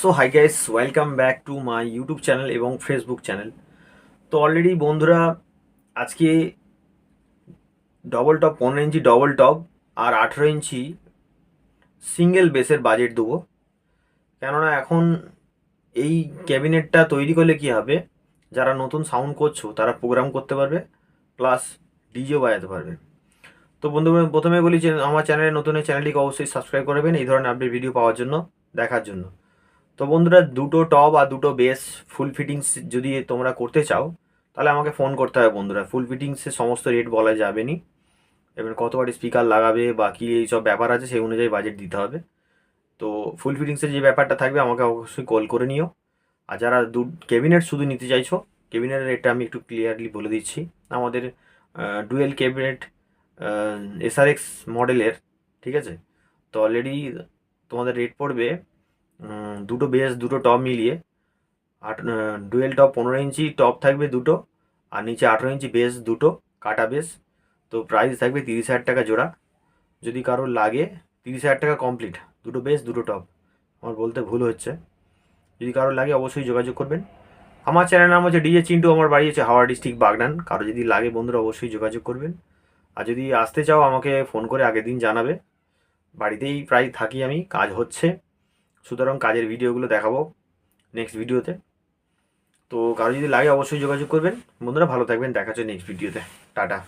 So hi guys, welcome back to my YouTube channel এবং Facebook channel. তো already বন্ধুরা, আজকে ডবল টপ 15 ইঞ্চি double top আর 18 ইঞ্চি single বেসের budget দেবো। কেননা এখন এই ক্যাবিনেটটা তৈরি করলে কি হবে, যারা নতুন সাউন্ড করছো তারা প্রোগ্রাম করতে পারবে, প্লাস ডিজেও বাজাতে পারবে। তো বন্ধুরা, প্রথমে বলি যে আমার চ্যানেলে নতুন এই চ্যানেলটিকে অবশ্যই সাবস্ক্রাইব করবেন এই ধরনের আপডেট ভিডিও পাওয়ার জন্য, দেখার জন্য। তো বন্ধুরা, দুটো টপ আর দুটো বেস ফুল ফিটিংস যদি তোমরা করতে চাও তাহলে আমাকে ফোন করতে হবে বন্ধুরা। ফুল ফিটিংসের সমস্ত রেট বলা যাবে নি, এবার কত ওয়াট স্পিকার লাগাবে বা কী এইসব ব্যাপার আছে, সেই অনুযায়ী বাজেট দিতে হবে। তো ফুল ফিটিংসের যে ব্যাপারটা থাকবে আমাকে অবশ্যই কল করে নিও। আর যারা ক্যাবিনেট শুধু নিতে চাইছো, ক্যাবিনেটের রেটটা আমি একটু ক্লিয়ারলি বলে দিচ্ছি। আমাদের ডুয়েল ক্যাবিনেট SRX মডেলের, ঠিক আছে? তো অলরেডি তোমাদের রেট পড়বে দুটো বেস দুটো টপ মিলিয়ে ডুয়েল টপ 15 ইঞ্চি টপ থাকবে দুটো, আর নিচে 18 ইঞ্চি বেস দুটো কাটা বেস। তো প্রাইস থাকবে 30,000 টাকা জোড়া। যদি কারোর লাগে, 30,000 টাকা কমপ্লিট, দুটো বেস দুটো টপ। আমার বলতে ভুল হচ্ছে। যদি কারোর লাগে অবশ্যই যোগাযোগ করবেন। আমার চ্যানেল নাম হচ্ছে ডিজে চিন্টু, আমার বাড়ি হচ্ছে হাওড়া ডিস্ট্রিক্ট বাগনান। কারো যদি লাগে বন্ধুরা অবশ্যই যোগাযোগ করবেন। আর যদি আসতে চাও আমাকে ফোন করে আগের দিন জানাবে। বাড়িতেই প্রায় থাকি আমি, কাজ হচ্ছে, সুতরাং কাজের ভিডিওগুলো দেখাবো নেক্সট ভিডিওতে। তো কারো যদি লাগে অবশ্যই যোগাযোগ করবেন। বন্ধুরা ভালো থাকবেন, দেখা হচ্ছে নেক্সট ভিডিওতে। টাটা।